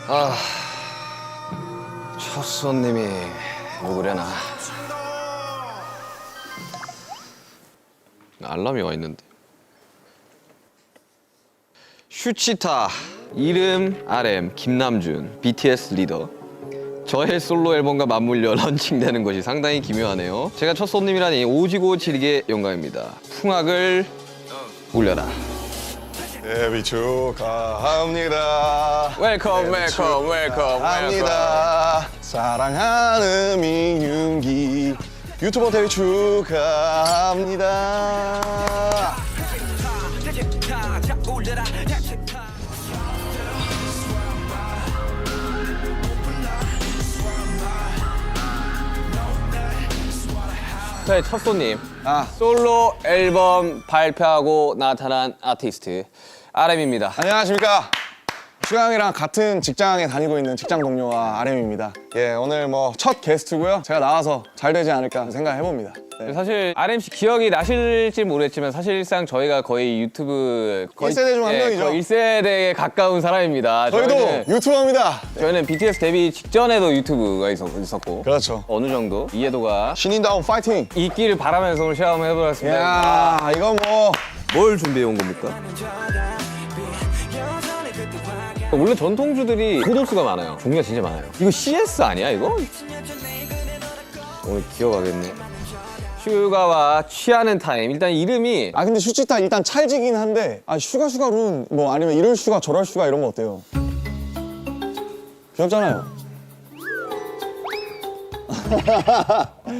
아, 첫 손님이 누구려나? 알람이 와 있는데. 슈치타, 이름 RM, 김남준, BTS 리더. 저의 솔로 앨범과 맞물려 런칭되는 것이 상당히 기묘하네요. 제가 첫 손님이라니 오지고 지리게 영광입니다. 풍악을 울려라. 데뷔 축하합니다. 웰컴, 웰컴, 웰컴, 합니다. 사랑하는 민윤기 유튜버 데뷔 축하합니다. 저의 첫 손님, 솔로 앨범 발표하고 나타난 아티스트 RM입니다. 안녕하십니까. 슈강이랑 같은 직장에 다니고 있는 직장 동료와 RM입니다. 예, 오늘 뭐 첫 게스트고요. 제가 나와서 잘 되지 않을까 생각해봅니다. 네. 사실 RM 씨 기억이 나실지 모르겠지만 사실상 저희가 거의 유튜브 1세대 중 한 명이죠. 1세대에 가까운 사람입니다. 저희도 유튜버입니다. 저희는 BTS 데뷔 직전에도 유튜브가 있었고 그렇죠. 어느 정도 이해도가 신인다운 파이팅. 있기를 바라면서 오늘 시험을 해보겠습니다. 야, 이거 뭐 뭘 준비해 온 겁니까? 원래 전통주들이 고도수가 많아요. 종류가 진짜 많아요. 이거 CS 아니야 이거? 오늘 기억하겠네. 슈가와 취하는 타임. 일단 이름이 근데 슈치타 일단 찰지긴 한데 슈가룬 뭐 아니면 이럴 슈가 저럴 슈가 이런 거 어때요? 귀엽잖아요.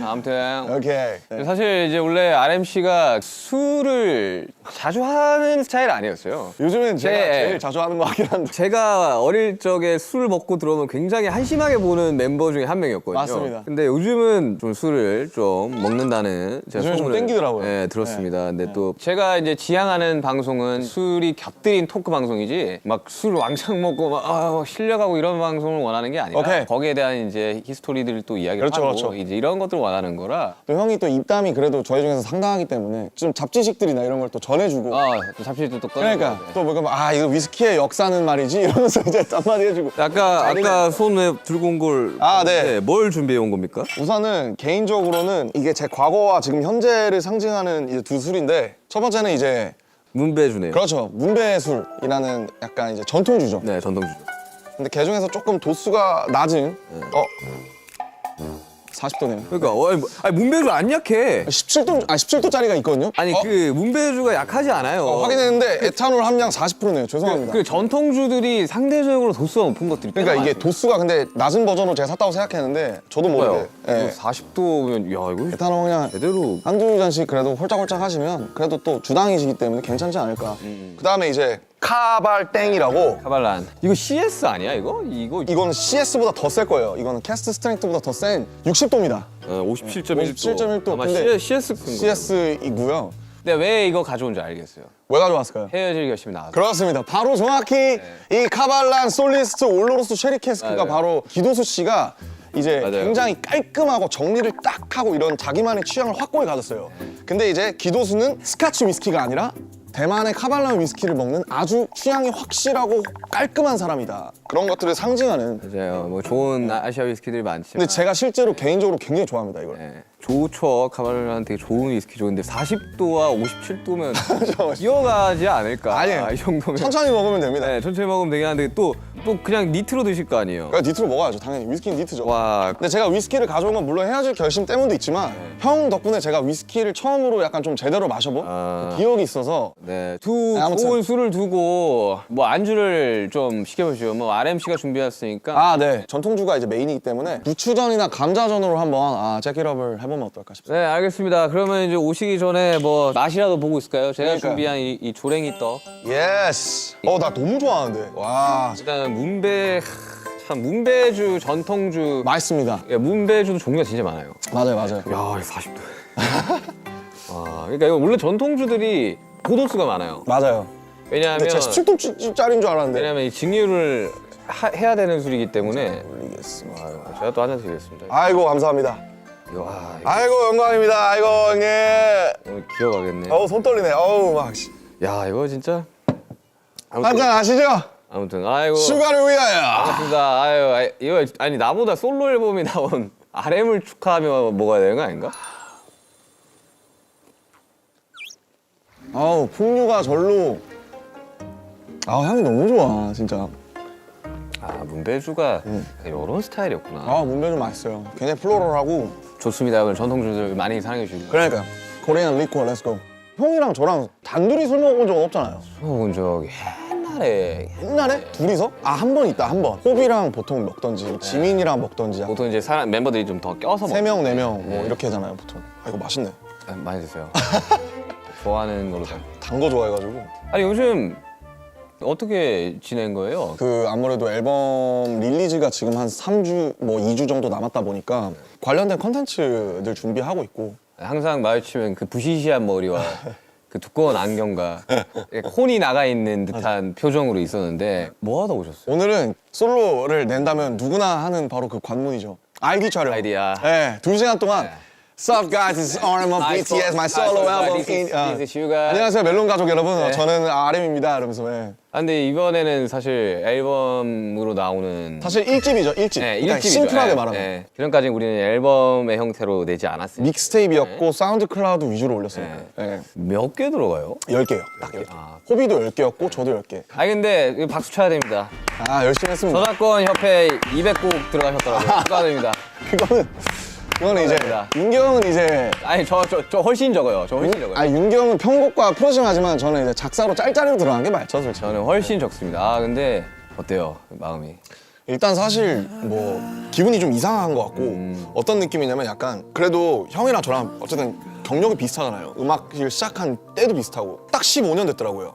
아무튼 오케이. 네. 사실 이제 원래 RMC가 술을 자주 하는 스타일 아니었어요. 요즘엔 제가 네. 제일 자주 하는 거 같긴 한데. 제가 어릴 적에 술 먹고 들어오면 굉장히 한심하게 보는 멤버 중에 한 명이었거든요. 맞습니다. 근데 요즘은 좀 술을 좀 먹는다는 제가 요즘에 좀 소문을, 땡기더라고요. 네, 들었습니다. 근데 또 제가 이제 지향하는 방송은 술이 곁들인 토크 방송이지 막 술 왕창 먹고 막 실력하고 이런 방송을 원하는 게 아니라 오케이. 거기에 대한 이제 히스토리들을 또 이야기를 그렇죠, 하고 그렇죠. 이제 이런 것들을 원하는 거라 또 형이 또 입담이 그래도 저희 중에서 상당하기 때문에 좀 잡지식들이나 이런 걸 또 전해주고. 또 잡지도 또 꺼내고 그러니까 또 뭐가 이거 위스키의 역사는 말이지 이러면서 이제 딴마디 해주고. 아까 손에 들고 온 걸 네. 뭘 준비해 온 겁니까? 우선은 개인적으로는 이게 제 과거와 지금 현재를 상징하는 이제 두 술인데 첫 번째는 이제 문배주네요. 그렇죠. 문배술이라는 약간 이제 전통주죠. 네, 전통주. 근데 그 중에서 조금 도수가 낮은 40도네요. 그러니까 문배주 안 약해. 17도짜리가 있거든요. 아니 그 문배주가 약하지 않아요. 확인했는데 에탄올 함량 40%네요. 죄송합니다. 그 전통주들이 상대적으로 도수가 높은 것들이 그러니까 이게 도수가 근데 낮은 버전으로 제가 샀다고 생각했는데 저도 모르게 예. 40도면 야 이거 에탄올 그냥 제대로 한두 잔씩 그래도 홀짝홀짝 하시면 그래도 또 주당이시기 때문에 괜찮지 않을까. 그다음에 이제 카발땡이라고 카발란. 이거 CS 아니야 이거? 이거는 CS보다 더 셀 거예요. 이거는 캐스트 스트렝스보다 더 센 60도입니다. 57.1도. 57.1도. 아마 근데 CS 큰 거. CS이고요. 근데 왜 이거 가져온 줄 알겠어요. 왜 가져왔을까요? 헤어질 결심이 나와서. 그렇습니다. 바로 정확히 이 카발란 솔리스트 올로로스 쉐리 캐스크가 맞아요. 바로 기도수 씨가 이제 맞아요. 굉장히 깔끔하고 정리를 딱 하고 이런 자기만의 취향을 확고히 가졌어요. 근데 이제 기도수는 스카치 위스키가 아니라 대만의 카발란 위스키를 먹는 아주 취향이 확실하고 깔끔한 사람이다. 그런 것들을 상징하는. 맞아요. 뭐 좋은 아시아 위스키들이 많지만. 근데 제가 실제로 개인적으로 굉장히 좋아합니다, 이걸. 네. 좋죠. 카발란 되게 좋은 위스키죠. 근데 40도와 57도면 기어가지 않을까. 아니에요. 이 정도면. 천천히 먹으면 됩니다. 네, 천천히 먹으면 되긴 한데 또 그냥 니트로 드실 거 아니에요. 그러니까 니트로 먹어야죠, 당연히. 위스키는 니트죠. 와, 근데 제가 위스키를 가져온 건 물론 헤어질 결심 때문도 있지만 형 덕분에 제가 위스키를 처음으로 약간 좀 제대로 마셔본 기억이 있어서 네, 아무튼. 좋은 술을 두고 뭐 안주를 좀 시켜보시죠. 뭐 RMC가 준비했으니까. 네. 전통주가 이제 메인이기 때문에 부추전이나 감자전으로 한번 재킷업을 해보면 어떨까 싶습니다. 네, 알겠습니다. 그러면 이제 오시기 전에 뭐 맛이라도 보고 있을까요? 제가 그러니까요. 준비한 이 조랭이 떡. 예스. 나 너무 좋아하는데. 와, 일단 참 문배주 전통주. 맛있습니다. 야, 문배주도 종류가 진짜 많아요. 맞아요. 야, 40도. 와, 그러니까 이거 원래 전통주들이 고도수가 많아요. 맞아요. 왜냐하면 근데 제가 17도짜리인 줄 알았는데. 왜냐면 이 증류를 해야 되는 술이기 때문에. 올리겠습니다. 제가 또 한 잔 드리겠습니다. 아이고, 감사합니다. 와, 아이고, 영광입니다. 아이고, 형님. 오늘 기억하겠네. 손 떨리네. 막. 야, 이거 진짜. 한잔 하시죠? 아무튼 아이고 슈가를 위하여. 반갑습니다. 아유 이거 아니 나보다 솔로 앨범이 나온 RM을 축하하며 먹어야 되는 거 아닌가? 아우 풍류가 절로. 아 향이 너무 좋아 진짜. 아 문배주가 이런 스타일이었구나. 아 문배주 맛있어요. 굉장히 플로럴하고. 좋습니다. 오늘 전통주들 많이 사랑해 주시고. 그러니까 코리안 리코어 렛츠고. 형이랑 저랑 단둘이 술 먹어본 적은 없잖아요. 먹은 적 옛날에 옛날에 둘이서? 아 한 번 있다 한 번. 호비랑 보통 먹던지 지민이랑 먹던지 보통 이제 사람 멤버들이 좀 더 껴서 세 명 네 명 뭐 이렇게 하잖아요 보통. 아 이거 맛있네. 많이 드세요. 좋아하는 걸로 다. 단 거 좋아해가지고. 아니 요즘 어떻게 지낸 거예요? 그 아무래도 앨범 릴리즈가 지금 한 3주 뭐 2주 정도 남았다 보니까 관련된 컨텐츠들 준비하고 있고. 항상 마주치면 그 부시시한 머리와 그 두꺼운 안경과 혼이 나가 있는 듯한 표정으로 있었는데 뭐 하다 오셨어요? 오늘은 솔로를 낸다면 누구나 하는 바로 그 관문이죠. 아이디 촬영. 아이디야. 네, 2시간 동안 Sup guys, it's RM of BTS, my solo album. This is Suga. 안녕하세요 멜론 가족 여러분, 저는 RM입니다 이러면서. 아, 근데 이번에는 사실 앨범으로 나오는 사실 1집이죠 1집. 네, 그러니까 1집이죠. 심플하게 말하면. 그전까지 우리는 앨범의 형태로 내지 않았어요. 믹스테이프였고 사운드 클라우드 위주로 올렸습니다. 네. 몇 개 들어가요? 10개요 딱 10개. 호비도 10개였고 저도 10개. 아 근데 이거 박수 쳐야 됩니다. 아 열심히 했습니다. 저작권 협회 200곡 들어가셨더라고요. 축하드립니다. 그거는 이제 감사합니다. 윤경은 이제 아니 저 훨씬 적어요. 저 훨씬 적어요. 아 윤경은 편곡과 프로듀싱하지만 저는 이제 작사로 짤짤이로 들어간 게 맞죠 솔직히. 저는 훨씬 적습니다. 아 근데 어때요 마음이? 일단 사실 뭐 기분이 좀 이상한 것 같고 어떤 느낌이냐면 약간 그래도 형이랑 저랑 어쨌든 경력이 비슷하잖아요. 음악을 시작한 때도 비슷하고 딱 15년 됐더라고요.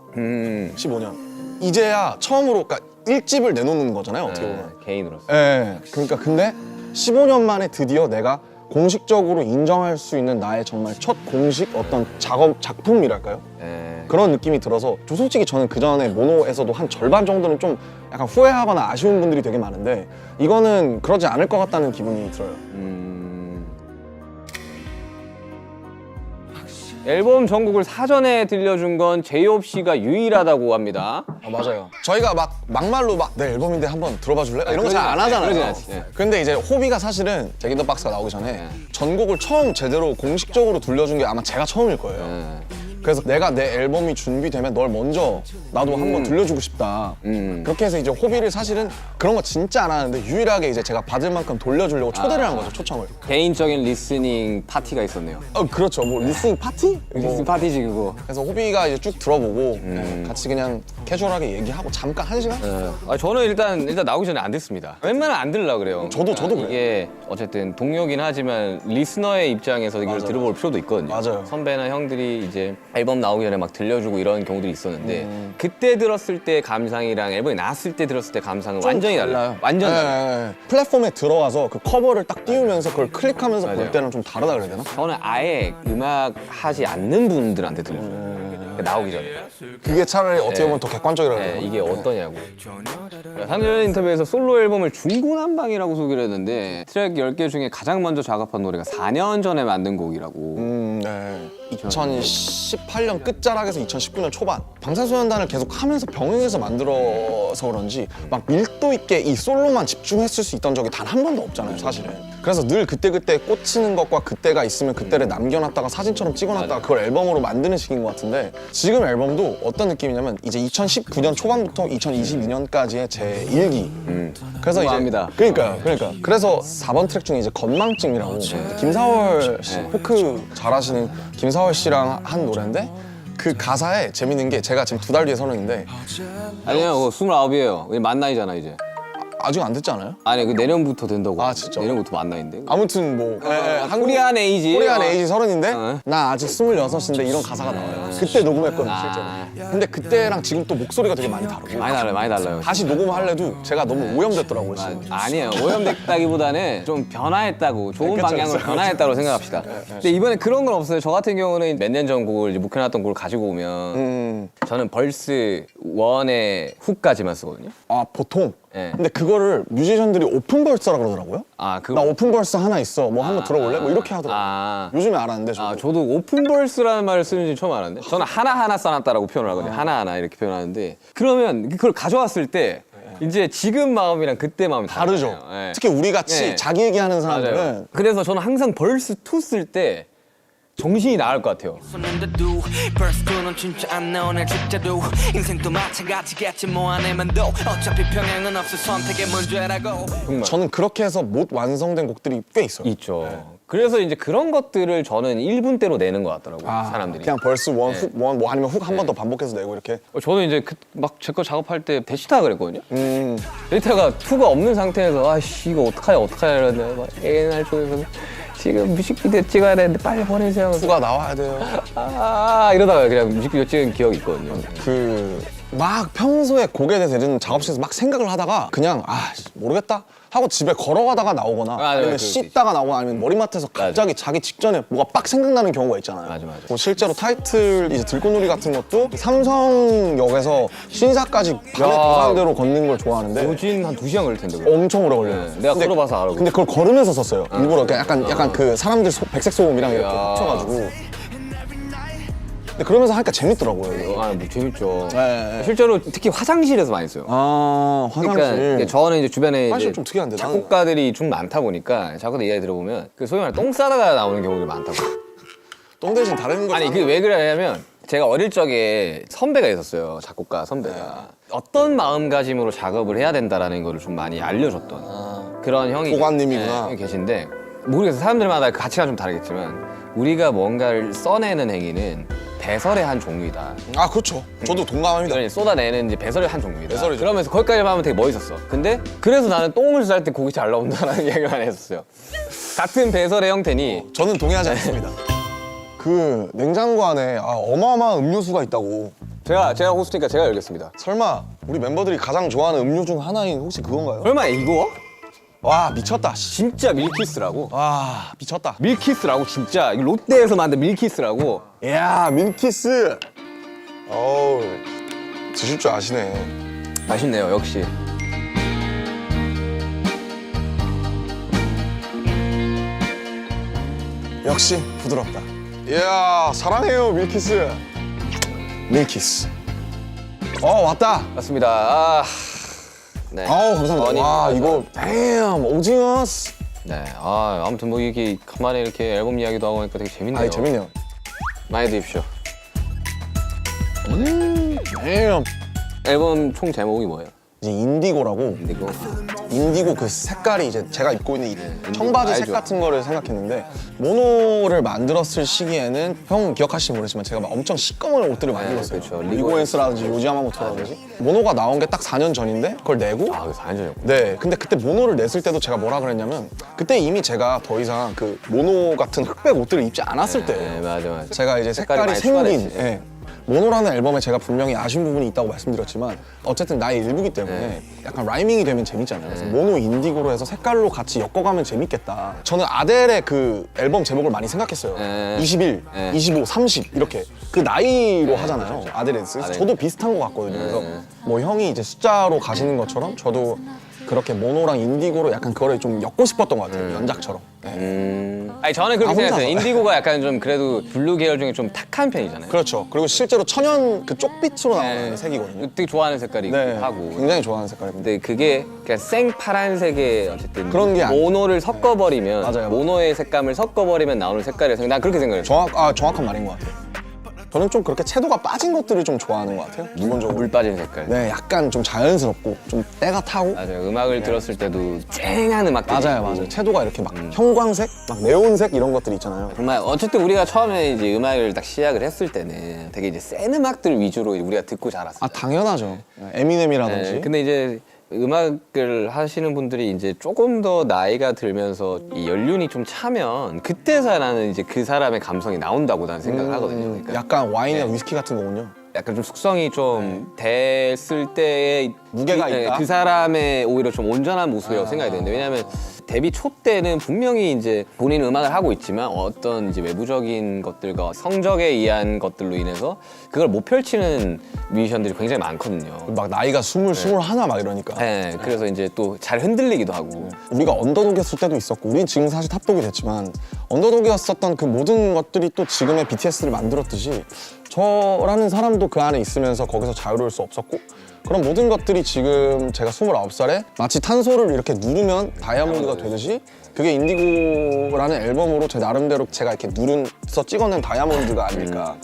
15년. 이제야 처음으로 그러니까 1집을 내놓는 거잖아요 어떻게 보면. 개인으로서. 예. 그러니까 근데 15년 만에 드디어 내가 공식적으로 인정할 수 있는 나의 정말 첫 공식 어떤 작품이랄까요? 예. 그런 느낌이 들어서 좀 솔직히 저는 그 전에 모노에서도 한 절반 정도는 좀 약간 후회하거나 아쉬운 분들이 되게 많은데 이거는 그러지 않을 것 같다는 기분이 들어요. 앨범 전곡을 사전에 들려준 건 제이홉 씨가 유일하다고 합니다. 맞아요. 저희가 막말로 내 앨범인데 한번 들어봐 줄래? 이런 거 잘 안 하잖아요. 그러진 않지. 예. 근데 이제 호비가 사실은 잭 인 더 박스가 나오기 전에 전곡을 처음 제대로 공식적으로 들려준 게 아마 제가 처음일 거예요. 그래서 내가 내 앨범이 준비되면 널 먼저 나도 한번 들려주고 싶다. 그렇게 해서 이제 호비를 사실은 그런 거 진짜 안 하는데 유일하게 이제 제가 받을 만큼 돌려주려고 초대를 한 거죠, 초청을. 개인적인 리스닝 파티가 있었네요. 그렇죠. 뭐 리스닝 파티? 리스닝 파티지 그거. 그래서 호비가 이제 쭉 들어보고 같이 그냥 캐주얼하게 얘기하고 잠깐 1시간? 아, 저는 일단 나오기 전에 안 듣습니다. 웬만하면 안 들으려고 그래요. 저도 그래요. 이게 어쨌든 동료긴 하지만 리스너의 입장에서 이걸 들어볼 필요도 있거든요. 맞아요. 선배나 형들이 이제 앨범 나오기 전에 막 들려주고 이런 경우들이 있었는데 그때 들었을 때 감상이랑 앨범이 나왔을 때 들었을 때 감상은 완전히 달라요. 완전 달라요. 네. 플랫폼에 들어가서 그 커버를 딱 띄우면서 그걸 클릭하면서 볼 때는 좀 다르다 그래야 되나? 저는 아예 음악 하지 않는 분들한테 들려줘요. 나오기 전에. 그게 차라리 어떻게 보면 더 객관적이라 그래야 네, 되나? 이게 어떠냐고. 3년 인터뷰에서 솔로 앨범을 중구난방이라고 소개를 했는데 트랙 10개 중에 가장 먼저 작업한 노래가 4년 전에 만든 곡이라고. 네. 2018년 끝자락에서 2019년 초반 방탄소년단을 계속 하면서 병행해서 만들어서 그런지 막 밀도 있게 이 솔로만 집중했을 수 있던 적이 단 한 번도 없잖아요 사실은. 그래서 늘 그때그때 꽂히는 것과 그때가 있으면 그때를 남겨놨다가 사진처럼 찍어놨다가 그걸 앨범으로 만드는 식인 것 같은데 지금 앨범도 어떤 느낌이냐면 이제 2019년 초반부터 2022년까지의 제 일기. 그래서 우아합니다. 이제 그러니까 그래서 4번 트랙 중에 이제 건망증이라고 김사월 씨 포크 잘하시는 김사월 씨랑 한 노래인데 그 가사에 재밌는 게 제가 지금 2달 뒤에 서른인데 아니요, 29이에요. 우리 만 나이잖아 이제. 아직 안 됐지 않아요? 아니 그 내년부터 된다고. 아, 진짜? 내년부터 만 나이인데. 아무튼 뭐 코리안 에이지. 코리안 에이지 서른인데 어. 나 아직 26인데 이런 가사가 나와요. 그때 녹음했거든요 실제로. 근데 그때랑 지금 또 목소리가 되게 많이 다르고 많이 달라요. 다시 녹음하려도 제가 너무 오염됐더라고요 지금. 아니에요. 오염됐다기보다는 좀 변화했다고, 좋은 그쵸, 방향으로 그쵸. 변화했다고 생각합시다. 근데 이번에 그런 건 없어요. 저 같은 경우는 몇 년 전 곡을 이제 묵혀놨던 곡을 가지고 오면 저는 벌스 원의 훅까지만 쓰거든요. 아 보통. 네. 근데 그거를 뮤지션들이 오픈 벌스라 그러더라고요. 아, 나 오픈 벌스 하나 있어. 뭐 한번 들어볼래? 뭐 이렇게 하더라고요. 아. 요즘에 알았는데 저도. 아, 저도 오픈벌스라는 말을 쓰는지 처음 알았는데 저는 하나하나 써놨다라고 표현을 하거든요. 하나하나 이렇게 표현하는데 그러면 그걸 가져왔을 때 이제 지금 마음이랑 그때 마음이 다르죠. 다르잖아요. 네. 특히 우리 같이 네. 자기 얘기하는 맞아요. 사람들은 그래서 저는 항상 벌스 2 쓸 때 정신이 나갈 것 같아요. 손는데도 벌써 는 진짜 안 나오네 진짜도 인생도 마찬가지겠지 뭐 안 해만도 어차피 평행은 없어 선택의 문제라고. 정말 저는 그렇게 해서 못 완성된 곡들이 꽤 있어요. 있죠. 그래서 이제 그런 것들을 저는 1분대로 내는 것 같더라고요. 사람들이. 그냥 벌스 원, 훅 원, 뭐 아니면 훅 한 번 더 반복해서 내고 이렇게. 저는 이제 막 제 거 작업할 때 데이터 그랬거든요. 데이터가 2가 없는 상태에서 아씨 이거 어떡하냐 이러는데 막 A&R 쪽에서 지금 뮤직비디오 찍어야 되는데 빨리 보내세요. 후가 나와야 돼요. 이러다가 그냥 뮤직비디오 찍은 기억이 있거든요. 막 평소에 곡에 대해서 예전 작업실에서 막 생각을 하다가 그냥 모르겠다 하고 집에 걸어가다가 나오거나 맞아요. 아니면 그럴 수 씻다가 나오거나 아니면 머리맡에서 갑자기 자기 직전에 뭐가 빡 생각나는 경우가 있잖아요. 맞아. 뭐 실제로 타이틀 이제 들꽃놀이 같은 것도 삼성역에서 신사까지 밤에 야. 도산대로 걷는 걸 좋아하는데 오진 한 2시간 걸릴 텐데. 그거. 엄청 오래 걸려요. 네, 내가 걸어봐서 알아. 근데 그걸 걸으면서 썼어요. 일부러 약간 그 사람들 백색 소음이랑 이렇게 야. 합쳐가지고. 근데 그러면서 하니까 재밌더라고요. 이거. 뭐 재밌죠. 네. 실제로 특히 화장실에서 많이 써요. 화장실. 그러니까 저는 이제 주변에 화장실 이제 좀 특이한데, 나는. 작곡가들이 좀 많다 보니까 작곡가 이야기 들어보면 그 소위 말해 똥 싸다가 나오는 경우가 많다고. 똥 대신 다른 걸 아니 그게 왜 그러냐면 제가 어릴 적에 선배가 있었어요. 작곡가 선배가. 어떤 마음가짐으로 작업을 해야 된다라는 거를 좀 많이 알려줬던 그런 형이 고관님이구나. 형이 계신데 모르겠어요. 사람들마다 그 가치가 좀 다르겠지만 우리가 뭔가를 써내는 행위는 배설의 한 종류이다. 아 그렇죠. 저도 동감합니다. 그러니 쏟아내는 이제 배설의 한 종류이다. 배설이죠. 그러면서 거기까지 하면 되게 멋있었어. 근데 그래서 나는 똥을 쌀 때 곡이 잘 나온다는 이야기를 많이 했었어요. 같은 배설의 형태니 저는 동의하지 않습니다. 그 냉장고 안에 어마어마한 음료수가 있다고. 제가 호스트니까 제가 열겠습니다. 설마 우리 멤버들이 가장 좋아하는 음료 중 하나인 혹시 그건가요? 설마 이거? 와 미쳤다. 씨. 진짜 밀키스라고. 와 미쳤다. 밀키스라고 진짜 이거 롯데에서 만든 밀키스라고. 이야 밀키스. 어우 드실 줄 아시네. 맛있네요 역시. 역시 부드럽다. 이야 사랑해요 밀키스. 밀키스. 왔다. 맞습니다. 네. 감사합니다. 어니, 와 맞아. 이거 damn 오징어스. 네. 아무튼 뭐 이렇게 간만에 이렇게 앨범 이야기도 하고 하니까 되게 재밌네요. 재밌네요. 많이 드십시오. damn. 앨범 총 제목이 뭐예요? 이제 인디고라고. 인디고. 인디고 그 색깔이 이제 제가 입고 있는 이 청바지 색 알죠. 같은 거를 생각했는데 모노를 만들었을 시기에는 형 기억하실지 모르겠지만 제가 막 엄청 시꺼먼 옷들을 많이 입었어요. 그렇죠. 리고엔스라든지 요지야마모토라든지 모노가 나온 게 딱 4년 전인데 그걸 내고 그거 4년 전이었고. 네 근데 그때 모노를 냈을 때도 제가 뭐라 그랬냐면 그때 이미 제가 더 이상 그 모노 같은 흑백 옷들을 입지 않았을 때예요. 네, 맞아. 제가 이제 색깔이 많이 생긴 추가됐지. 예. 모노라는 앨범에 제가 분명히 아쉬운 부분이 있다고 말씀드렸지만 어쨌든 나의 일부기 때문에 약간 라이밍이 되면 재밌잖아요. 그래서 모노 인디고로 해서 색깔로 같이 엮어가면 재밌겠다. 저는 아델의 그 앨범 제목을 많이 생각했어요. 네. 21, 네. 25, 30 이렇게 그 나이로 하잖아요. 아델의. 그래서 아델. 저도 비슷한 것 같거든요. 그래서 뭐 형이 이제 숫자로 가시는 것처럼 저도 그렇게 모노랑 인디고로 약간 그거를 좀 엮고 싶었던 것 같아요. 연작처럼. 네. 아니 저는 그렇게 혼자서. 생각해요. 인디고가 약간 좀 그래도 블루 계열 중에 좀 탁한 편이잖아요. 그렇죠. 그리고 실제로 천연 그 쪽빛으로 나오는 색이거든요. 되게 좋아하는 색깔이기도 네, 하고. 굉장히 좋아하는 색깔입니다. 근데 그게 그냥 생 파란색의 어쨌든 그런 게 모노를 섞어버리면 맞아요. 모노의 색감을 섞어버리면 나오는 색깔이라서 난 그렇게 생각해요. 정확한 말인 것 같아요. 저는 좀 그렇게 채도가 빠진 것들을 좀 좋아하는 것 같아요. 기본적으로. 물 빠진 색깔. 네, 약간 좀 자연스럽고 좀 때가 타고. 맞아요. 음악을 들었을 때도 쨍한 음악들. 맞아요. 채도가 이렇게 막 형광색, 막 네온색 이런 것들 있잖아요. 정말 어쨌든 우리가 처음에 이제 음악을 딱 시작을 했을 때는 되게 이제 센 음악들 위주로 우리가 듣고 자랐어요. 당연하죠. 에미넴이라든지. 네, 근데 이제 음악을 하시는 분들이 이제 조금 더 나이가 들면서 이 연륜이 좀 차면 그때서야 나는 이제 그 사람의 감성이 나온다고 나는 생각을 하거든요. 그러니까 약간 와인이나 네. 위스키 같은 거군요. 약간 좀 숙성이 좀 됐을 때의 무게가 그, 있다? 그 사람의 오히려 좀 온전한 모습이라고 생각이 되는데 왜냐하면 데뷔 초 때는 분명히 이제 본인 음악을 하고 있지만 어떤 이제 외부적인 것들과 성적에 의한 것들로 인해서 그걸 못 펼치는 뮤지션들이 굉장히 많거든요. 막 나이가 20, 21 막 이러니까. 네, 그래서 이제 또 잘 흔들리기도 하고. 우리가 언더독이었을 때도 있었고 우린 지금 사실 탑독이 됐지만 언더독이었었던 그 모든 것들이 또 지금의 BTS를 만들었듯이 저라는 사람도 그 안에 있으면서 거기서 자유로울 수 없었고 그런 모든 것들이 지금 제가 29살에 마치 탄소를 이렇게 누르면 다이아몬드가 되듯이 그게 인디고라는 앨범으로 제 나름대로 제가 이렇게 누른서 찍어낸 다이아몬드가 아닐까.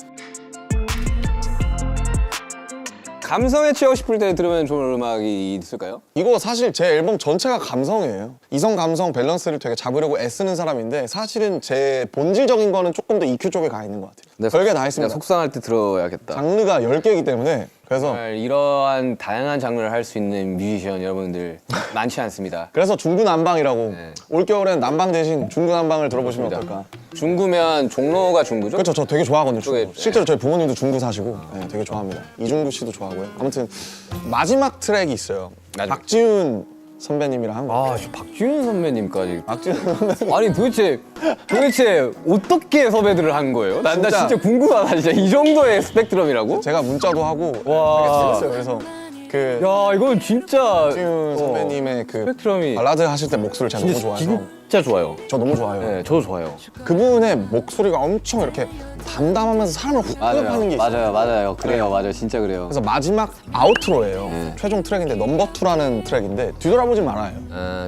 감성에 취하고 싶을 때 들으면 좋은 음악이 있을까요? 이거 사실 제 앨범 전체가 감성이에요. 이성 감성 밸런스를 되게 잡으려고 애쓰는 사람인데 사실은 제 본질적인 거는 조금 더 EQ 쪽에 가 있는 것 같아요. 별게 다 있습니다. 속상할 때 들어야겠다. 장르가 10개이기 때문에 그래서 정말 이러한 다양한 장르를 할 수 있는 뮤지션 여러분들 많지 않습니다. 그래서 중구난방이라고 네. 올겨울엔 난방 대신 중구난방을 들어보시면 어떨까. 중구면 종로가 중구죠? 그렇죠. 저 되게 좋아하거든요. 중구. 그쪽에, 실제로 저희 부모님도 중구 사시고 네, 되게 좋아합니다. 이중구 씨도 좋아하고요. 아무튼 마지막 트랙이 있어요. 마지막. 박지훈 선배님이랑 한 거. 아, 저 박지훈 선배님까지. 박지훈 선배님. 아니 도대체 어떻게 섭외들을 한 거예요? 나 진짜. 진짜 궁금하다. 진짜 이 정도의 스펙트럼이라고? 제가 문자도 하고 와. 되게 재밌어요. 그래서 그 야, 이건 진짜 박지훈 선배님의 그 스펙트럼이 발라드 하실 때 목소리 제가 너무 좋아해서 진짜 좋아요. 저 너무 좋아요. 네, 저도 좋아요. 그분의 목소리가 엄청 이렇게 담담하면서 사람을 훅 끌어파는 게 있어요. 맞아요. 그래요, 맞아요. 진짜 그래요. 그래서 마지막 아우트로예요. 최종 트랙인데 넘버 2라는 트랙인데 뒤돌아보지 말아요.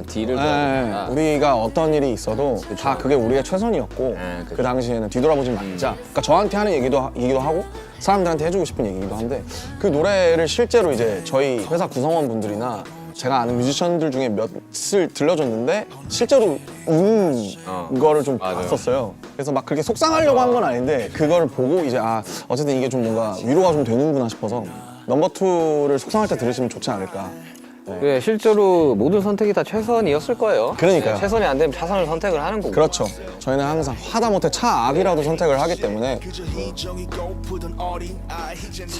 뒤를 네, 돌아보구나. 우리가 어떤 일이 있어도 다 그게 우리의 최선이었고 그쵸. 그 당시에는 뒤돌아보지 말자. 그러니까 저한테 하는 얘기도 하고 사람들한테 해주고 싶은 얘기기도 한데 그 노래를 실제로 이제 저희 회사 구성원분들이나 제가 아는 뮤지션들 중에 몇을 들려줬는데 실제로 우는 거를 좀 맞아요. 봤었어요. 그래서 막 그렇게 속상하려고 한 건 아닌데 그거를 보고 이제 어쨌든 이게 좀 뭔가 위로가 좀 되는구나 싶어서 넘버 2를 속상할 때 들으시면 좋지 않을까. 네, 실제로 모든 선택이 다 최선이었을 거예요. 그러니까요. 네, 최선이 안 되면 차선을 선택을 하는 거고. 그렇죠. 저희는 항상 하다못해 차악이라도 선택을 하기 때문에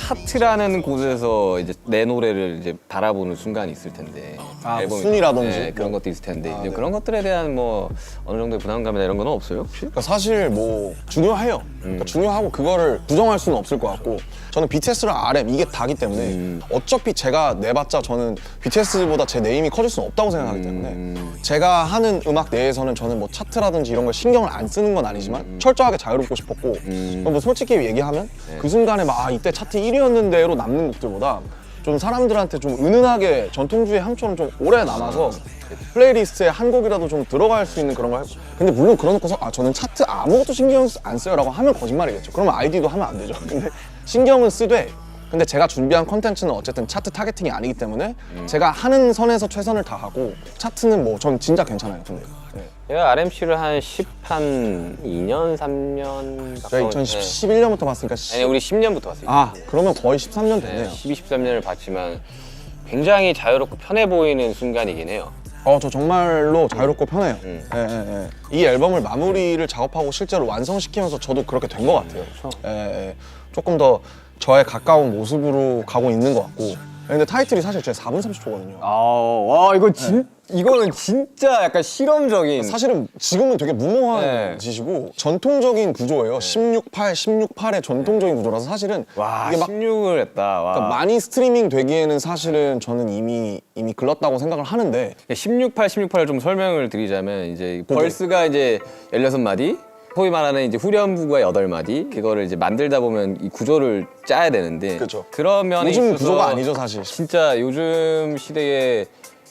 차트라는 곳에서 이제 내 노래를 이제 바라보는 순간이 있을 텐데. 앨범이- 순위라든지 네, 그런 것도 있을 텐데. 이제 그런 것들에 대한 뭐 어느 정도의 부담감이나 이런 건 없어요, 혹시? 그러니까 사실 뭐 중요해요. 그러니까 중요하고 그거를 부정할 수는 없을 것 같고 저는 BTS랑 RM 이게 다기 때문에 어차피 제가 내봤자 저는 BTS보다 제 네임이 커질 수는 없다고 생각하기 때문에 제가 하는 음악 내에서는 저는 뭐 차트라든지 이런 걸 신경을 안 쓰는 건 아니지만 철저하게 자유롭고 싶었고 뭐 솔직히 얘기하면 그 순간에 막 이때 차트 1위였는데로 남는 곡들보다 좀 사람들한테 좀 은은하게 전통주의 향처럼 좀 오래 남아서 플레이리스트에 한 곡이라도 좀 들어갈 수 있는 그런 거 하고 근데 물론 그러놓고서 저는 차트 아무것도 신경 안 써요 라고 하면 거짓말이겠죠. 그러면 아이디도 하면 안 되죠. 근데 신경은 쓰되 근데 제가 준비한 컨텐츠는 어쨌든 차트 타겟팅이 아니기 때문에 제가 하는 선에서 최선을 다하고 차트는 뭐 전 진짜 괜찮아요. 근데 제가 RMC를 한 2년, 3년 제가 2011년부터 봤으니까 아니, 우리 10년부터 봤어요. 그러면 거의 13년 됐네요. 12, 13년을 봤지만 굉장히 자유롭고 편해 보이는 순간이긴 해요. 저 정말로 자유롭고 편해요. 이 앨범을 마무리를 작업하고 실제로 완성시키면서 저도 그렇게 된 것 같아요. 조금 더 저에 가까운 모습으로 가고 있는 것 같고. 근데 타이틀이 사실 제 4분 30초거든요. 와, 이거는 진짜 약간 실험적인. 사실은 지금은 되게 무모한 네. 짓이고 전통적인 구조예요. 16:8, 16:8의 전통적인 구조라서 사실은 와, 이게 막 16을 했다. 와. 그러니까 많이 스트리밍 되기에는 사실은 저는 이미 글렀다고 생각을 하는데 16:8, 16:8을 좀 설명을 드리자면 이제 벌스가 이제 16마디, 소위 말하는 이제 후렴부가 8마디, 그거를 이제 만들다 보면 이 구조를 짜야 되는데 그쵸. 그런 면에 요즘 있어서 구조가 아니죠 사실. 진짜 요즘 시대에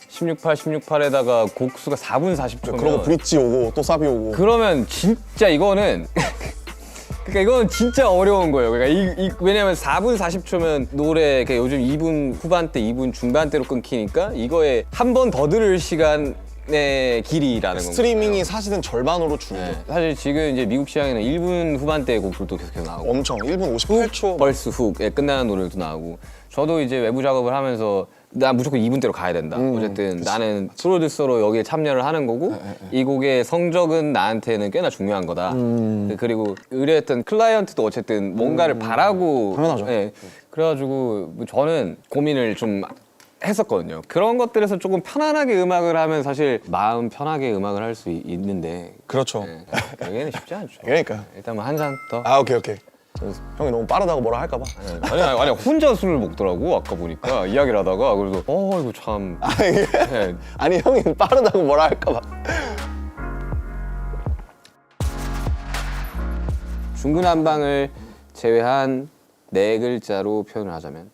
16:8, 16:8에다가 곡수가 4분 40초면 그러고 브릿지 오고 또 사비 오고 그러면 진짜 이거는 그러니까 이건 진짜 어려운 거예요. 그러니까 왜냐면 4분 40초면 노래 그러니까 요즘 2분 후반대, 2분 중반대로 끊기니까 이거에 한 번 더 들을 시간의 길이라는 건가요? 스트리밍이 사실은 절반으로 줄죠. 네. 사실 지금 이제 미국 시장에는 1분 후반대 곡들도 계속 나오고 엄청 1분 58초 벌스 훅에 끝나는 노래도 나오고 저도 이제 외부 작업을 하면서 나 무조건 2분대로 가야 된다. 어쨌든 나는 프로듀서로 여기에 참여를 하는 거고 이 곡의 성적은 나한테는 꽤나 중요한 거다. 그리고 의뢰했던 클라이언트도 어쨌든 뭔가를 바라고 당연하죠. 예. 그래가지고 저는 고민을 좀 했었거든요. 그런 것들에서 조금 편안하게 음악을 하면 사실 마음 편하게 음악을 할 수 있는데 그렇죠. 여기는 쉽지 않죠. 그러니까요. 일단 뭐 한 잔 더. 아 오케이. 형이 너무 빠르다고 뭐라 할까봐. 아니 혼자 술을 먹더라고 아까 보니까 이야기를 하다가 그래서 이거 참 네. 아니 형이 빠르다고 뭐라 할까봐. 중구난방을 제외한 네 글자로 표현을 하자면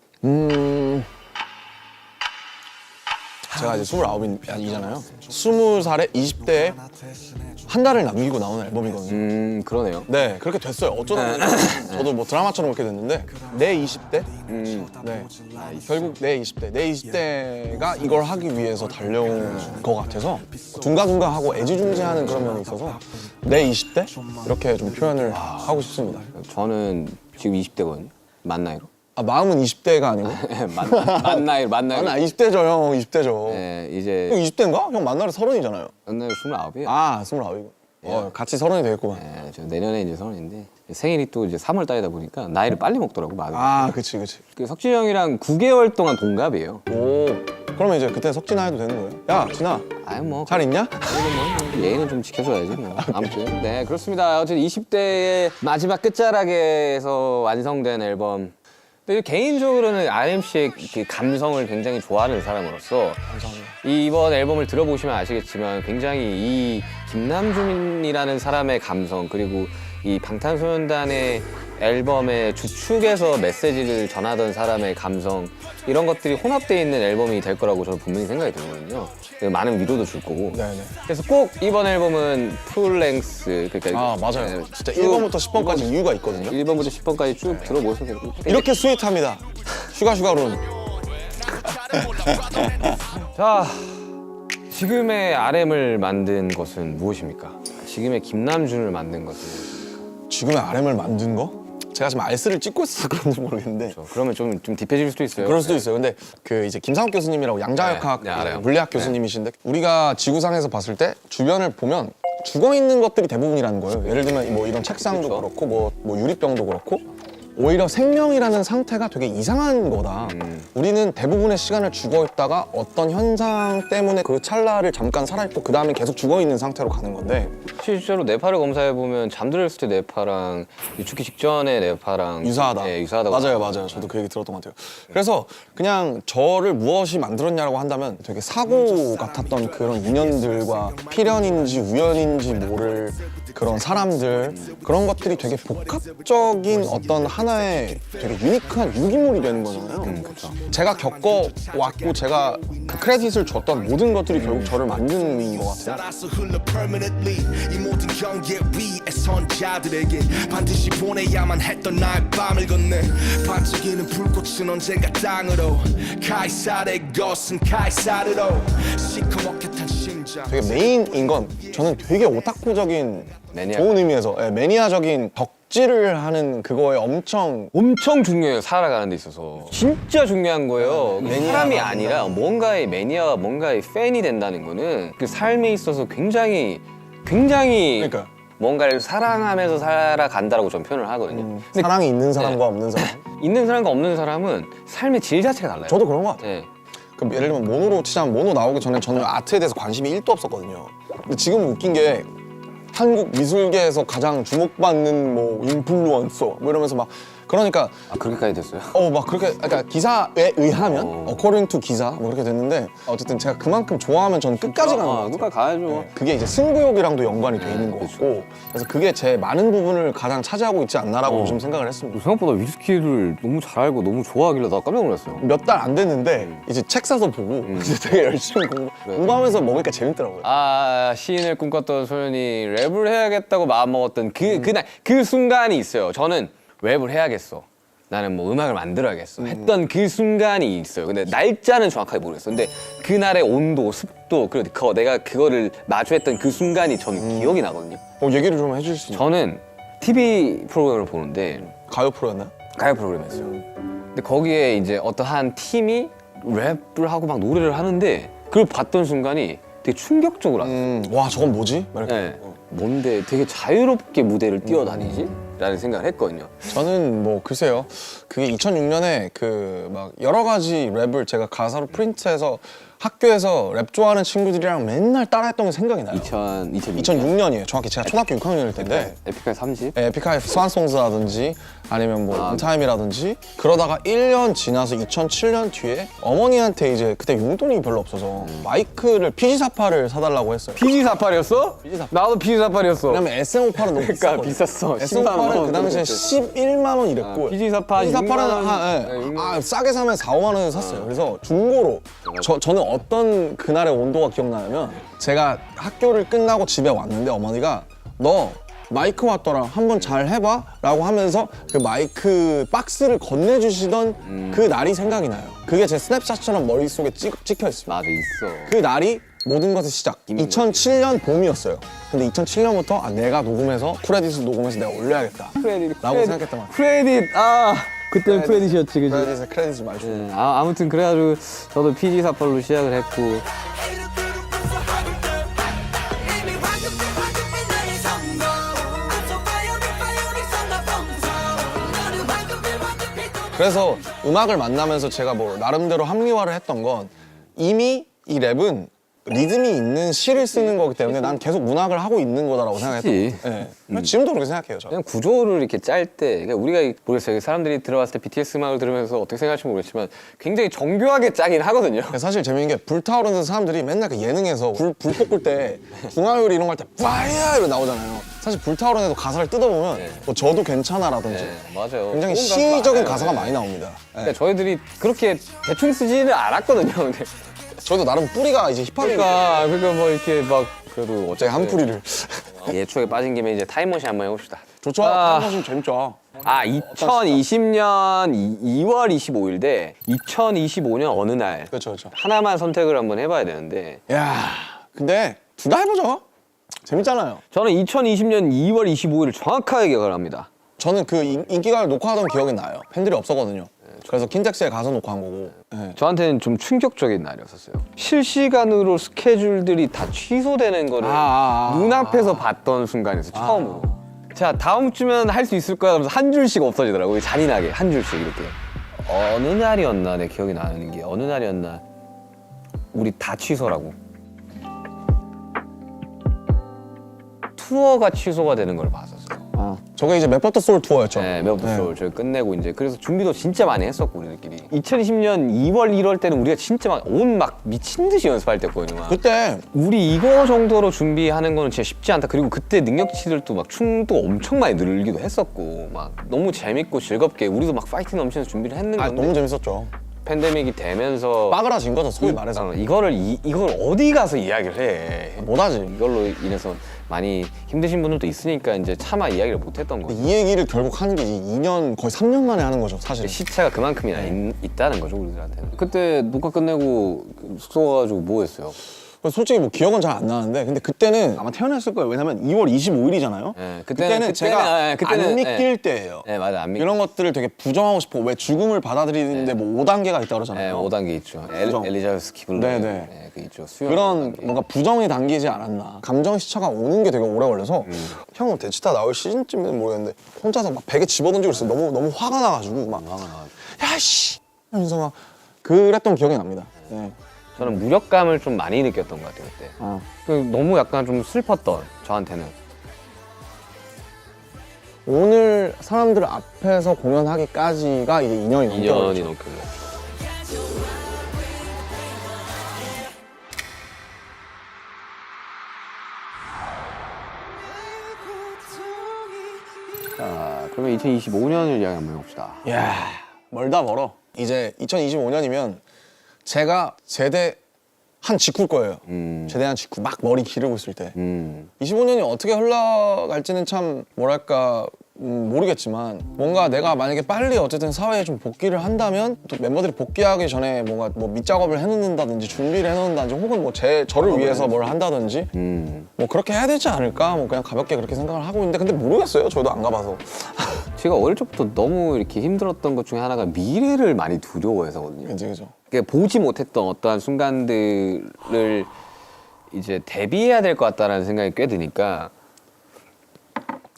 제가 이제 29이잖아요. 20살에 20대에 한 달을 남기고 나오는 앨범이거든요. 그러네요. 네, 그렇게 됐어요. 어쩌다 보니까 저도 뭐 드라마처럼 그렇게 됐는데 내 20대? 네, 결국 내 20대가 이걸 하기 위해서 달려온 것 같아서 둥가둥가하고 애지중지하는 그런 면이 있어서 내 20대? 이렇게 좀 표현을 하고 싶습니다. 저는 지금 20대거든요. 만 나이로. 아, 마음은 20대가 아니고? 만 나이로. 아, 20대죠, 형. 20대죠. 네, 이제 형 20대인가? 형 만나러 30이잖아요. 만 나이로 29이에요. 아, 29이고. 같이 30이 되겠구만. 네, 저 내년에 이제 30인데 생일이 또 이제 3월 달이다 보니까 나이를 빨리 먹더라고 마음이. 아, 그치. 그 석진이 형이랑 9개월 동안 동갑이에요. 오, 그러면 이제 그때 석진아 해도 되는 거예요? 야, 진아, 아유 뭐 잘 있냐? 예의는 좀 지켜줘야지 뭐. 아무튼 네 그렇습니다. 어쨌든 20대의 마지막 끝자락에서 완성된 앨범. 근데 개인적으로는 RMC의 그 감성을 굉장히 좋아하는 사람으로서 감사합니다. 이번 앨범을 들어보시면 아시겠지만 굉장히 이 김남준이라는 사람의 감성 그리고 이 방탄소년단의 앨범의 주축에서 메시지를 전하던 사람의 감성 이런 것들이 혼합되어 있는 앨범이 될 거라고 저는 분명히 생각이 들거든요. 많은 위로도 줄 거고. 네네. 그래서 꼭 이번 앨범은 풀랭스 그러니까 아, 맞아요. 네, 진짜 쭉 1번부터 10번까지 이유가 있거든요. 1번부터 10번까지 쭉 들어보셔도 되고. 이렇게 스윗합니다. 슈가룬. 자, 지금의 RM을 만든 것은 무엇입니까? 지금의 김남준을 만든 것은 무엇입니까? 지금의 RM을 만든 거? 제가 지금 알스를 찍고 있어서 그런지 모르겠는데 그러면 좀 딥해질 수도 있어요. 그럴 수도 있어요. 근데 그 이제 김상욱 교수님이라고 양자역학 네, 알아요. 물리학 교수님이신데 우리가 지구상에서 봤을 때 주변을 보면 죽어 있는 것들이 대부분이라는 거예요. 예를 들면 뭐 이런 책상도 그렇죠. 그렇고 뭐 유리병도 그렇고 오히려 생명이라는 상태가 되게 이상한 거다. 우리는 대부분의 시간을 죽어 있다가 어떤 현상 때문에 그 찰나를 잠깐 살아있고 그 다음에 계속 죽어 있는 상태로 가는 건데 실제로 뇌파를 검사해 보면 잠들었을 때 뇌파랑 죽기 직전의 뇌파랑 유사하다. 네, 유사하다고. 맞아요. 저도 그 얘기 들었던 것 같아요. 그래서 그냥 저를 무엇이 만들었냐라고 한다면 되게 사고 같았던 그런 인연들과 필연인지 우연인지 모를 그런 사람들 그런 것들이 되게 복합적인 어떤 하나의 되게 유니크한 유기물이 되는 거잖아요. 그렇죠. 제가 겪어왔고 제가 그 크레딧을 줬던 모든 것들이 결국 저를 만든 것 같아요. 살아서 흘러 permanently 이 모든 경계 위에 선 자들에게 반드시 보내야만 했던 나의 밤을 건네 반짝이는 불꽃은 언젠가 땅으로 카이사르의 것은 카이사르로 시커멓게 탄 심장 되게 메인인 건 저는 되게 오타쿠적인 매니아. 좋은 의미에서 매니아적인 덕질을 하는 그거에 엄청 중요해요. 살아가는 데 있어서 진짜 중요한 거예요. 사람이 아니라 뭔가의 매니아와 뭔가의 팬이 된다는 거는 그 삶에 있어서 굉장히 그러니까요. 뭔가를 사랑하면서 살아간다라고 저는 표현을 하거든요. 근데 사랑이 있는 사람과 없는 사람. 있는 사람과 없는 사람은 삶의 질 자체가 달라요. 저도 그런 것 같아요. 네. 그럼 예를 들면 모노로 치자면 모노 나오기 전에 저는 아트에 대해서 관심이 1도 없었거든요. 근데 지금 웃긴 게 한국 미술계에서 가장 주목받는 뭐 인플루언서 뭐 이러면서 막 그러니까 그렇게까지 됐어요? 막 그렇게 그러니까 기사에 의하면 according to 기사 뭐 그렇게 됐는데 어쨌든 제가 그만큼 좋아하면 저는 끝까지 가는 것 같아요. 끝까지 가야죠. 네. 그게 이제 승부욕이랑도 연관이 돼 있는 것 같고 그래서 그게 제 많은 부분을 가장 차지하고 있지 않나라고 좀 생각을 했습니다. 생각보다 위스키를 너무 잘 알고 너무 좋아하길래 나 깜짝 놀랐어요. 몇 달 안 됐는데 이제 책 사서 보고 이제 되게 열심히 공부하면서 먹으니까 재밌더라고요. 시인을 꿈꿨던 소년이 랩을 해야겠다고 마음먹었던 그날 그 순간이 있어요. 저는 랩을 해야겠어. 나는 뭐 음악을 만들어야겠어. 했던 그 순간이 있어요. 근데 날짜는 정확하게 모르겠어. 근데 그날의 온도, 습도, 그리고 내가 그거를 마주했던 그 순간이 저는 기억이 나거든요. 얘기를 좀 해줄 수 있나요? 저는 TV 프로그램을 보는데 가요 프로였나요? 가요 프로그램이었어요. 근데 거기에 이제 어떤 한 팀이 랩을 하고 막 노래를 하는데 그걸 봤던 순간이 되게 충격적으로 왔어요. 와 저건 뭐지? 막 이렇게. 네. 뭔데 되게 자유롭게 무대를 뛰어다니지? 라는 생각을 했거든요. 저는 뭐 글쎄요. 그게 2006년에 그 막 여러 가지 랩을 제가 가사로 프린트해서 학교에서 랩 좋아하는 친구들이랑 맨날 따라했던 게 생각이 나요. 2006년이에요. 정확히 제가 초등학교 6학년일 텐데 에픽하이 30? 에픽하이 스완송스라든지 아니면 뭐 인타임이라든지 그러다가 1년 지나서 2007년 뒤에 어머니한테 이제 그때 용돈이 별로 없어서 마이크를 PG48을 사달라고 했어요. PG48이었어? 나도 PG48이었어. 왜냐면 SM58은 너무 그러니까 비쌌거든요. 비쌌어. 10만 SM58은 원. 그 당시에 11만 원 이랬고 PG48 PG48은 싸게 사면 4, 5만 원에 샀어요. 그래서 중고로 저는 어떤 그날의 온도가 기억나냐면 제가 학교를 끝나고 집에 왔는데 어머니가 너 마이크 왔더라 한번 잘 해봐 라고 하면서 그 마이크 박스를 건네주시던 그 날이 생각이 나요. 그게 제 스냅샷처럼 머릿속에 찍혀 있습니다. 맞아, 있어. 그 날이 모든 것의 시작. 2007년 봄이었어요. 근데 2007년부터 내가 녹음해서 크레딧을 녹음해서 내가 올려야겠다 라고 생각했단 말이에요. 크레딧, 그때는 크레딧이었지, 그지? 크레딧을 많이 줬어요. 아무튼 그래가지고 저도 PG48로 시작을 했고. 그래서 음악을 만나면서 제가 뭐 나름대로 합리화를 했던 건 이미 이 랩은 리듬이 있는 시를 쓰는 거기 때문에 난 계속 문학을 하고 있는 거다라고 생각했던 시지. 거예요. 네. 지금도 그렇게 생각해요. 저는. 그냥 구조를 이렇게 짤 때, 그러니까 우리가 모르겠어요. 사람들이 들어봤을 때 BTS 음악을 들으면서 어떻게 생각할지 모르겠지만 굉장히 정교하게 짜긴 하거든요. 사실 재밌는 게 불타오르는 사람들이 맨날 그 예능에서 불 볶을 때 붕화요리 이런 거 할 때 파이어 이러고 나오잖아요. 사실 불타오르는 애도 가사를 뜯어보면 뭐 저도 괜찮아라든지 맞아요. 굉장히 좋은 시적인 많아요. 가사가 많이 나옵니다. 네. 그러니까 저희들이 그렇게 대충 쓰지는 않았거든요. 근데 저도 나름 뿌리가 이제 힙합이니까 그러니까 뭐 이렇게 막 그래도 제가 한 뿌리를 예초에 빠진 김에 이제 타임머신 한번 해봅시다. 좋죠. 하시면 재밌죠. 2020년 2월 25일 대 2025년 어느 날 그렇죠, 그렇죠. 하나만 선택을 한번 해봐야 되는데 야, 근데 둘 다 해보죠. 재밌잖아요. 저는 2020년 2월 25일을 정확하게 기억을 합니다. 저는 그 인기가요 녹화하던 기억이 나요. 팬들이 없었거든요. 그래서 킨텍스에 가서 녹화한 거고. 네. 저한테는 좀 충격적인 날이었어요. 실시간으로 스케줄들이 다 취소되는 거를 눈앞에서 봤던 순간에서 처음으로. 자, 다음 주면 할 수 있을 거야. 그러면서 한 줄씩 없어지더라고요. 잔인하게 한 줄씩 이렇게. 어느 날이었나 내 기억이 나는 게 어느 날이었나 우리 다 취소라고. 투어가 취소가 되는 걸 봤었어요. 저게 이제 맥버터 소울 투어였죠. 네, 매부터 소울 저희 끝내고 이제 그래서 준비도 진짜 많이 했었고 우리들끼리. 2020년 2월 1월 때는 우리가 진짜 막 미친 듯이 연습할 때거든요. 막. 그때 우리 이거 정도로 준비하는 거는 진짜 쉽지 않다. 그리고 그때 능력치들도 막 춤도 엄청 많이 늘기도 했었고 막 너무 재밌고 즐겁게 우리도 막 파이팅 넘치면서 준비를 했는 건데 너무 재밌었죠. 팬데믹이 되면서 빠그라진 거죠, 소위 말해서. 이걸 어디 가서 이야기를 해. 못하지. 이걸로 인해서 많이 힘드신 분들도 있으니까 이제 차마 이야기를 못 했던 거죠. 이 얘기를 결국 하는 게 2년, 거의 3년 만에 하는 거죠, 사실. 시차가 그만큼이나 있다는 거죠, 우리들한테는. 그때 녹화 끝내고 숙소 가가지고 뭐 했어요? 솔직히 뭐 기억은 잘 안 나는데 근데 그때는 아마 태어났을 거예요. 왜냐면 2월 25일이잖아요. 네, 그때는 제가 안 믿길 때예요. 네, 맞아. 안 믿길 이런 것들을 되게 부정하고 싶어. 왜 죽음을 받아들이는데 뭐 5단계가 있다고 그러잖아요. 네, 5단계 있죠. 부정. 엘리자베스 키블러. 네네. 그 있죠. 수영 그런 5단계. 뭔가 부정이 담기지 않았나. 감정 시차가 오는 게 되게 오래 걸려서 형은 대치타 나올 시즌쯤은 모르겠는데 혼자서 막 베개 집어던지고 있어요. 너무 화가 나가지고 막 야씨 하면서 막 그랬던 기억이 납니다. 네. 저는 무력감을 좀 많이 느꼈던 것 같아요, 그때. 너무 약간 좀 슬펐던, 저한테는. 오늘 사람들 앞에서 공연하기까지가 이제 2년이 넘게 2년이 걸렸죠. 넘게 걸렸죠. 자, 그러면 2025년을 이야기 한번 해봅시다. 이야, 멀다 멀어. 이제 2025년이면 제가 제대한 직후일 거예요. 제대한 직후 막 머리 기르고 있을 때. 25년이 어떻게 흘러갈지는 참 뭐랄까 모르겠지만 뭔가 내가 만약에 빨리 어쨌든 사회에 좀 복귀를 한다면 또 멤버들이 복귀하기 전에 뭔가 뭐 밑작업을 해놓는다든지 준비를 해놓는다든지 혹은 뭐 저를 위해서 뭘 한다든지 뭐 그렇게 해야 되지 않을까 뭐 그냥 가볍게 그렇게 생각을 하고 있는데 근데 모르겠어요. 저도 안 가봐서. 제가 어릴 적부터 너무 이렇게 힘들었던 것 중에 하나가 미래를 많이 두려워해서거든요. 그죠. 그러니까 보지 못했던 어떠한 순간들을 이제 대비해야 될 것 같다라는 생각이 꽤 드니까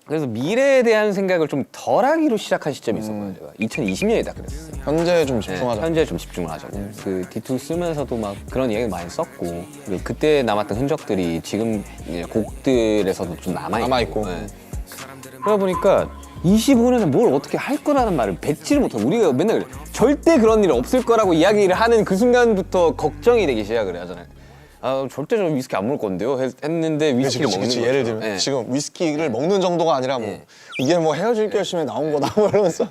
그래서 미래에 대한 생각을 좀 덜하기로 시작한 시점이 있었거든요. 제가 2020년이다 그랬어요. 현재 좀 네, 집중하자. 현재 좀 집중을 하자고. 그 D2 쓰면서도 막 그런 이야기 많이 썼고 그리고 그때 남았던 흔적들이 지금 이제 곡들에서도 좀 남아있고. 네. 그러다 보니까 25년에 뭘 어떻게 할 거라는 말을 뱉지를 못하고 우리가 맨날 그래. 절대 그런 일 없을 거라고 이야기를 하는 그 순간부터 걱정이 되기 시작을 하잖아요. 아 절대 저 위스키 안 먹을 건데요 했는데 위스키를 먹는 거죠. 예를 들면 네. 지금 위스키를 먹는 정도가 아니라 뭐 네. 이게 뭐 헤어질 결심에 나온 거다 뭐 이러면서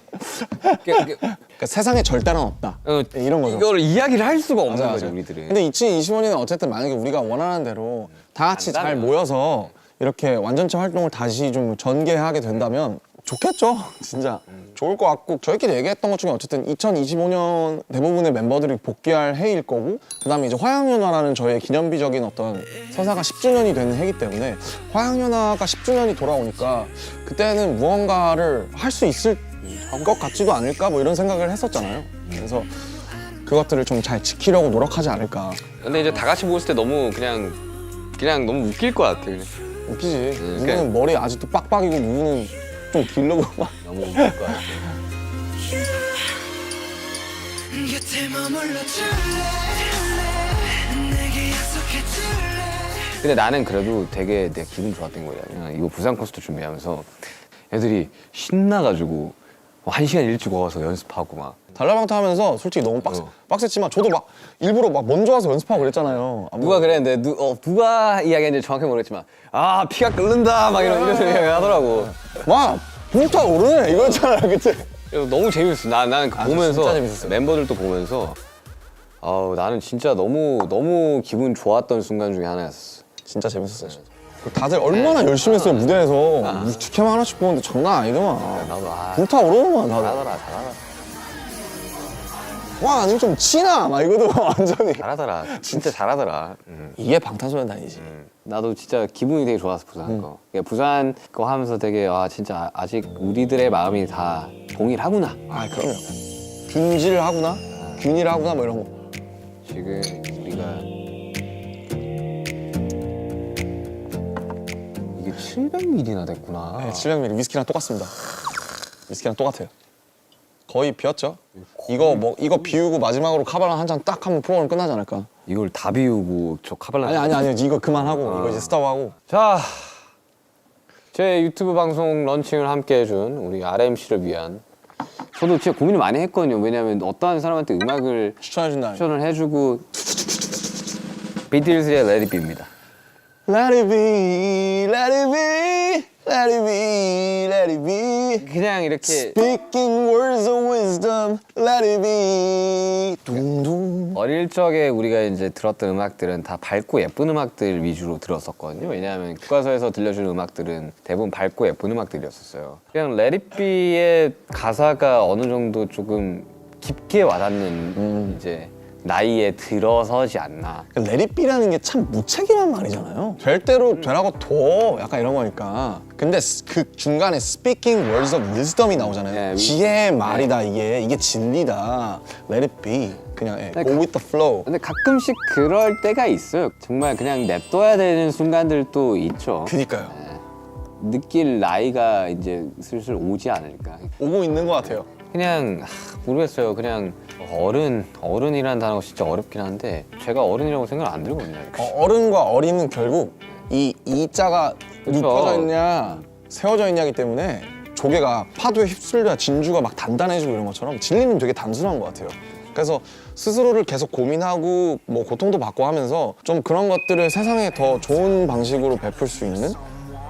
그러니까 세상에 절대는 없다. 이런 거죠. 이거를 이야기를 할 수가 없는 맞아, 거죠 맞아. 우리들은. 근데 2025년에 어쨌든 만약에 우리가 원하는 대로 다 같이 잘 간다면. 모여서 이렇게 완전체 활동을 다시 좀 전개하게 된다면 좋겠죠. 진짜 좋을 것 같고 저희끼리 얘기했던 것 중에 어쨌든 2025년 대부분의 멤버들이 복귀할 해일 거고 그다음에 이제 화양연화라는 저의 기념비적인 어떤 서사가 10주년이 되는 해이기 때문에 화양연화가 10주년이 돌아오니까 그때는 무언가를 할 수 있을 것 같지도 않을까 뭐 이런 생각을 했었잖아요. 그래서 그것들을 좀 잘 지키려고 노력하지 않을까. 근데 이제 다 같이 모였을 때 너무 그냥 너무 웃길 것 같아. 그냥. 웃기지. 그러니까- 누구는 머리 아직도 빡빡이고 누구는 좀 길르고 막. 너무 웃길 것 같아. 곁에 머물러 줄래 내게 약속해 줄래 근데 나는 그래도 되게 내가 기분 좋았던 거야. 이거 부산 콘서트 준비하면서 애들이 신나가지고 1시간 일찍 와서 연습하고 막. 달라방타 하면서 솔직히 너무 빡셌지만 저도 막 일부러 막 먼저 와서 연습하고 그랬잖아요. 누가 그랬는데 누가 이야기했는지 정확히 모르겠지만 아 피가 끓는다 막 이런 이야기 하더라고. 와 불타오르네 이거였잖아 그때. 그래서 너무 재밌었어. 나는 그 보면서 진짜 재밌었어요. 멤버들도 보면서 나는 진짜 너무 기분 좋았던 순간 중에 하나였어. 진짜 재밌었어요. 진짜. 다들 얼마나 열심히 했어요 무대에서. 축제만 하나씩 보는데 장난 아니더만. 나도 불타오르더만 다들. 잘하더라. 와 아니면 좀 치나 막 이거도 완전히. 잘하더라. 진짜 잘하더라. 이게 방탄소년단이지. 나도 진짜 기분이 되게 좋았어 부산 거. 그러니까 부산 거 하면서 되게 진짜 아직 우리들의 마음이 다 동일하구나. 아 그럼요. 균질 하구나, 균일 하구나 뭐 이런 거. 지금 우리가 이게 700ml나 됐구나. 네, 700ml 위스키랑 똑같습니다. 위스키랑 똑같아요. 거의 비었죠. 이거 비우고 마지막으로 카발란 한 잔 딱 하면 프로그램 끝나지 않을까. 이걸 다 비우고 저 카발라. 아니 이거 그만하고 이거 이제 스탑하고. 자, 제 유튜브 방송 런칭을 함께 해준 우리 RMC를 위한 저도 진짜 고민을 많이 했거든요. 왜냐하면 어떠한 사람한테 음악을 추천해준다. 추천을 해주고 비틀즈의 Let It Be입니다. Let it be, let it be, let it be, let it be. 그냥 이렇게 Speaking words of wisdom, let it be. 둥둥. 어릴 적에 우리가 이제 들었던 음악들은 다 밝고 예쁜 음악들 위주로 들었었거든요. 왜냐하면 교과서에서 들려주는 음악들은 대부분 밝고 예쁜 음악들이었었어요. 그냥 Let It Be의 가사가 어느 정도 조금 깊게 와닿는 이제 나이에 들어서지 않나. Let it be라는 게 참 무책임한 말이잖아요. 될 대로 되라고 둬. 약간 이런 거니까. 근데 그 중간에 speaking words of wisdom이 나오잖아요. 네, 지혜의 말이다 이게 진리다. Let it be. 그냥 go with the flow. 근데 가끔씩 그럴 때가 있어요. 정말 그냥 냅둬야 되는 순간들도 있죠. 그니까요. 느낄 나이가 이제 슬슬 오지 않을까. 오고 있는 것 같아요. 그냥 모르겠어요. 그냥 어른이라는 단어가 진짜 어렵긴 한데 제가 어른이라고 생각 안 들거든요. 어른과 어린은 결국 이 자가 눕혀져 있냐 세워져 있냐기 때문에 조개가 파도에 휩쓸려 진주가 막 단단해지고 이런 것처럼 진리는 되게 단순한 것 같아요. 그래서 스스로를 계속 고민하고 뭐 고통도 받고 하면서 좀 그런 것들을 세상에 더 좋은 방식으로 베풀 수 있는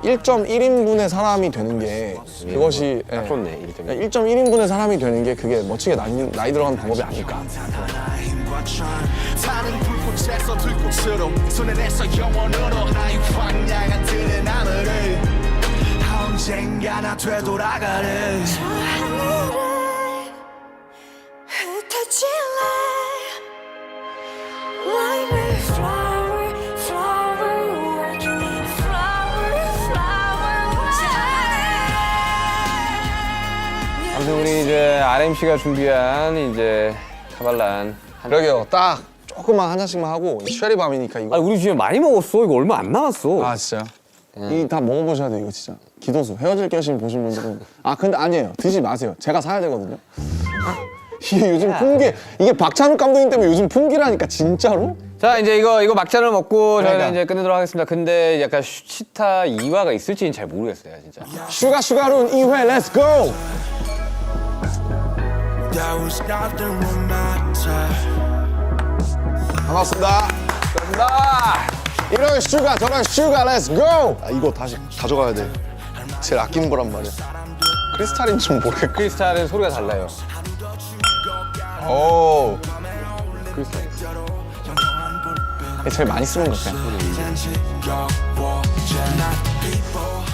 1.1인분의 사람이 되는 게 그것이 딱 좋네. 1.1. 1.1인분의 사람이 되는 게 그게 멋지게 나이 들어가는 방법이 아닐까. 타는 불꽃에서 들꽃으로 손에 내서 영원으로 나의 황량한 들은 하늘을 언젠가 나 되돌아가는 저 하늘을 흩어질래 Like a flower, flower working flower, flower working 아무튼 우리 이제 RMC가 준비한 이제 카발란 그러게요. 딱 조금만 한 잔씩만 하고 쉐리밤이니까 이거. 우리 집에 많이 먹었어. 이거 얼마 안 남았어. 아 진짜요? 이 다 먹어보셔야 돼요 이거 진짜. 기도수 헤어질 결심 보신 분들은 근데 아니에요. 드시지 마세요. 제가 사야 되거든요. 이게 요즘 풍기 이게 박찬욱 감독님 때문에 요즘 풍기라니까 진짜로? 자 이제 이거 막잔을 먹고 저희는 그러니까. 이제 끝내도록 하겠습니다. 근데 약간 치타 2화가 있을지는 잘 모르겠어요, 진짜. 슈가룬 2회 렛츠 고! That was nothing but my time. 반갑습니다. 감사합니다. 이런 슈가 저런 슈가 렛츠 고! 이거 다시 가져가야 돼. 제일 아끼는 거란 말이야. 크리스탈인 줄 모르겠고. 크리스탈은 소리가 달라요. 오. 제일 많이 쓰는 것 같아요. 지겨워, not people.